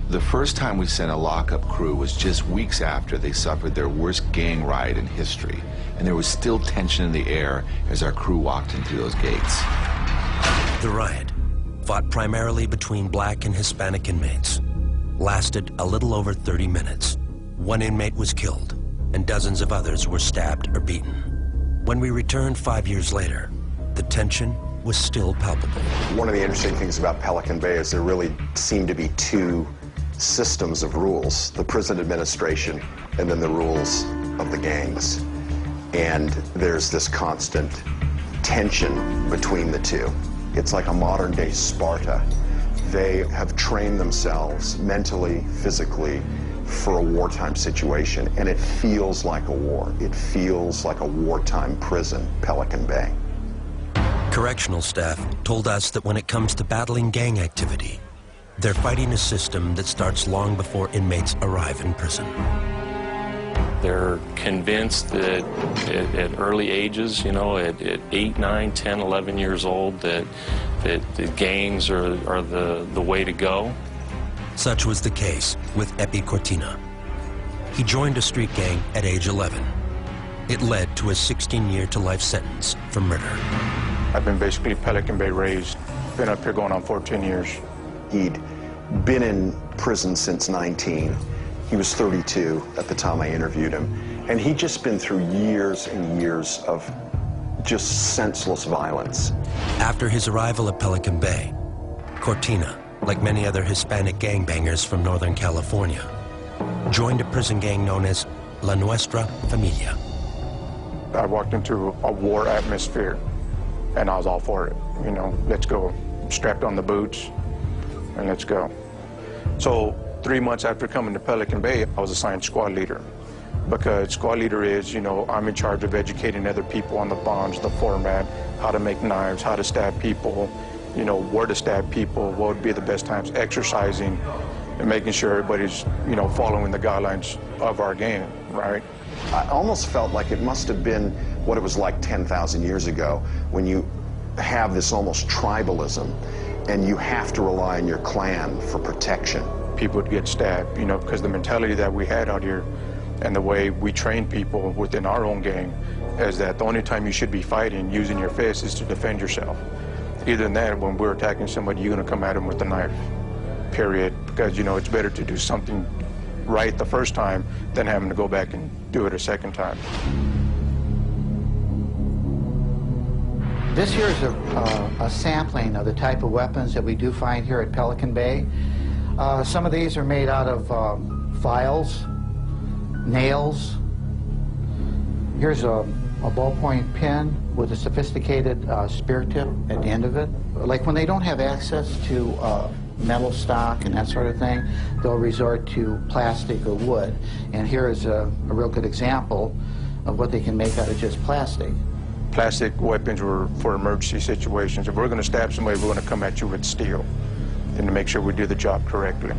The first time we sent a lockup crew was just weeks after they suffered their worst gang riot in history, and there was still tension in the air as our crew walked in through those gates. The riot, fought primarily between black and Hispanic inmates, lasted a little over 30 minutes. One inmate was killed, and dozens of others were stabbed or beaten. When we returned 5 years later, the tension was still palpable. One of the interesting things about Pelican Bay is there really seem to be two systems of rules, the prison administration and then the rules of the gangs. And there's this constant tension between the two. It's like a modern-day Sparta. They have trained themselves mentally, physically, for a wartime situation, and it feels like a war. It feels like a wartime prison, Pelican Bay. Correctional staff told us that when it comes to battling gang activity, they're fighting a system that starts long before inmates arrive in prison. They're convinced that at early ages, you know, at 8, 9, 10, 11 years old, that the gangs are the way to go. Such was the case with Epi Cortina. He joined a street gang at age 11. It led to a 16-year-to-life sentence for murder. I've been basically Pelican Bay raised. Been up here going on 14 years. He'd been in prison since 19. He was 32 at the time I interviewed him. And he'd just been through years and years of just senseless violence. After his arrival at Pelican Bay, Cortina, like many other Hispanic gangbangers from Northern California, joined a prison gang known as La Nuestra Familia. I walked into a war atmosphere, and I was all for it. You know, let's go. Strapped on the boots, and let's go. So 3 months after coming to Pelican Bay, I was assigned squad leader. Because squad leader is, you know, I'm in charge of educating other people on the bonds, the format, how to make knives, how to stab people, you know, where to stab people, what would be the best times, exercising, and making sure everybody's, you know, following the guidelines of our game, right? I almost felt like it must have been what it was like 10,000 years ago, when you have this almost tribalism, and you have to rely on your clan for protection. People would get stabbed, you know, because the mentality that we had out here and the way we train people within our own gang is that the only time you should be fighting, using your fists, is to defend yourself. Either than that, when we're attacking somebody, you're going to come at them with a knife, period. Because, you know, it's better to do something right the first time than having to go back and do it a second time. This here is a sampling of the type of weapons that we do find here at Pelican Bay. Some of these are made out of files, nails. Here's a ballpoint pen with a sophisticated spear tip at the end of it. Like when they don't have access to metal stock and that sort of thing, they'll resort to plastic or wood. And here is a real good example of what they can make out of just plastic. Plastic weapons were for emergency situations. If we're going to stab somebody, we're going to come at you with steel, and to make sure we do the job correctly.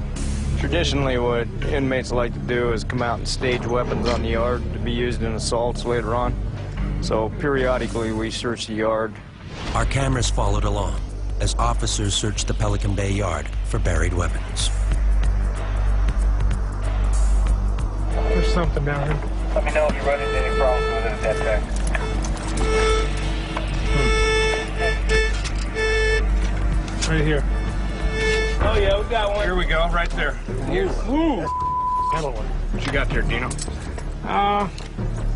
Traditionally, what inmates like to do is come out and stage weapons on the yard to be used in assaults later on. So periodically, we search the yard. Our cameras followed along as officers searched the Pelican Bay yard for buried weapons. There's something down here. Let me know if you run into any problems with it at that time. Right here. Oh yeah, we got one. Here we go, right there. Here's Ooh, metal one. What you got there, Dino?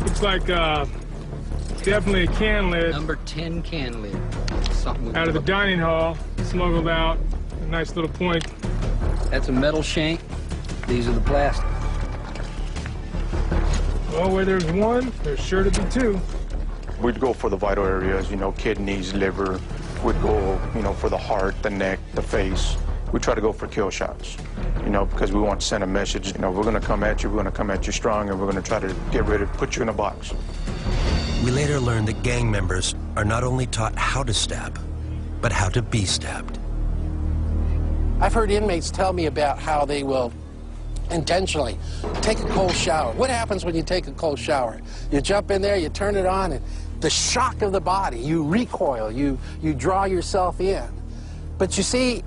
Looks like definitely a can lid. Number 10 can lid. Something Out of the dining hall, smuggled out. A nice little point. That's a metal shank. These are the plastic. Well, where there's one, there's sure to be two. We'd go for the vital areas, you know, kidneys, liver. We'd go, you know, for the heart, the neck, the face. We try to go for kill shots, you know, because we want to send a message. You know, we're going to come at you, we're going to come at you strong, and we're going to try to get rid of, put you in a box. We later learned that gang members are not only taught how to stab, but how to be stabbed. I've heard inmates tell me about how they will intentionally take a cold shower. What happens when you take a cold shower? You jump in there, you turn it on, and the shock of the body, you recoil, you draw yourself in. But you see,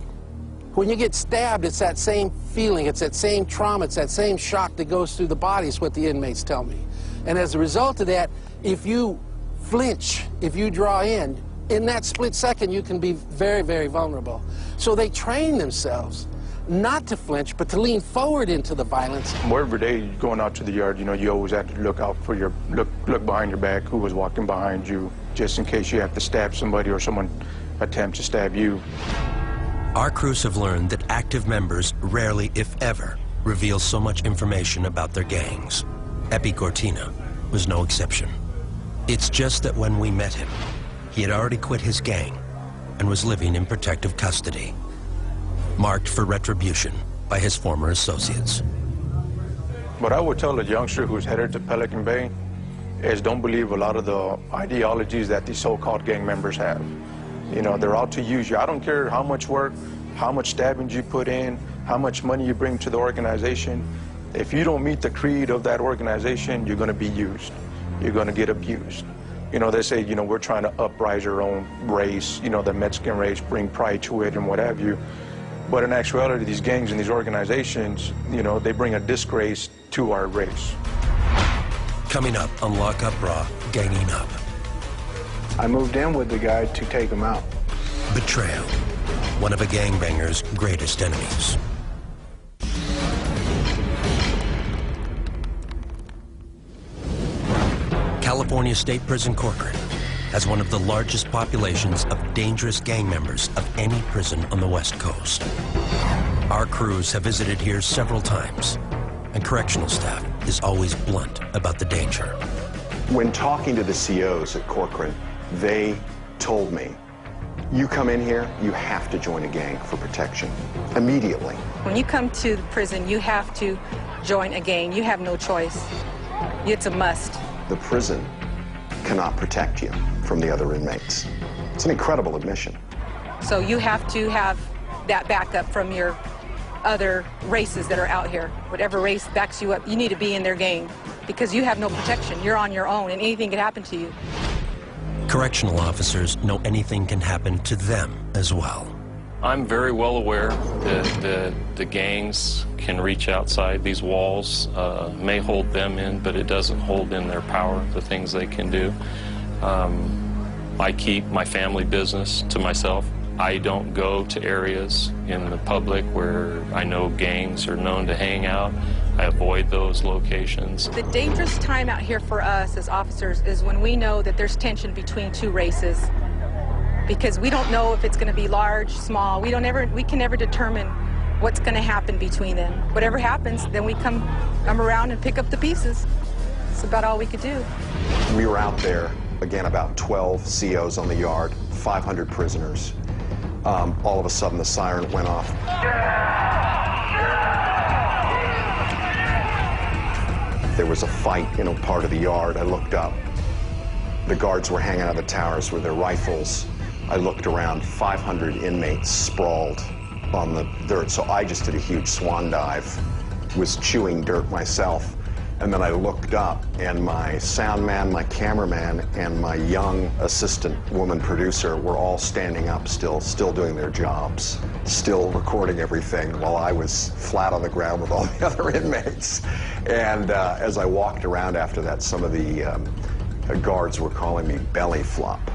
When you get stabbed, it's that same feeling, it's that same trauma, it's that same shock that goes through the body, is what the inmates tell me. And as a result of that, if you flinch, if you draw in that split second, you can be very, very vulnerable. So they train themselves not to flinch, but to lean forward into the violence. Every day going out to the yard, you know, you always have to look out for your, look behind your back, who was walking behind you, just in case you have to stab somebody or someone attempts to stab you. Our crews have learned that active members rarely, if ever, reveal so much information about their gangs. Epi Cortina was no exception. It's just that when we met him, he had already quit his gang and was living in protective custody, marked for retribution by his former associates. What I would tell a youngster who's headed to Pelican Bay is don't believe a lot of the ideologies that these so-called gang members have. You know, they're out to use you. I don't care how much work, how much stabbings you put in, how much money you bring to the organization. If you don't meet the creed of that organization, you're going to be used. You're going to get abused. You know, they say, you know, we're trying to uprise our own race, you know, the Mexican race, bring pride to it and what have you. But in actuality, these gangs and these organizations, you know, they bring a disgrace to our race. Coming up on Lockup Raw, Ganging Up. I moved in with the guy to take him out. Betrayal, one of a gangbanger's greatest enemies. California State Prison Corcoran has one of the largest populations of dangerous gang members of any prison on the West Coast. Our crews have visited here several times, and correctional staff is always blunt about the danger. When talking to the COs at Corcoran, they told me, you come in here, you have to join a gang for protection, immediately. When you come to the prison, you have to join a gang. You have no choice. It's a must. The prison cannot protect you from the other inmates. It's an incredible admission. So you have to have that backup from your other races that are out here. Whatever race backs you up, you need to be in their gang because you have no protection. You're on your own and anything can happen to you. Correctional officers know anything can happen to them as well. I'm very well aware that the gangs can reach outside these walls, may hold them in, but it doesn't hold in their power, the things they can do. I keep my family business to myself. I don't go to areas in the public where I know gangs are known to hang out. I avoid those locations. The dangerous time out here for us as officers is when we know that there's tension between two races. Because we don't know if it's going to be large, small. We can never determine what's going to happen between them. Whatever happens, then we come around and pick up the pieces. That's about all we could do. We were out there, again, about 12 COs on the yard, 500 prisoners. All of a sudden, the siren went off. There was a fight in a part of the yard. I looked up. The guards were hanging out of the towers with their rifles. I looked around, 500 inmates sprawled on the dirt. So I just did a huge swan dive, was chewing dirt myself. And then I looked up, and my sound man, my cameraman, and my young assistant woman producer were all standing up still doing their jobs, still recording everything while I was flat on the ground with all the other inmates. And as I walked around after that, some of the guards were calling me belly flop.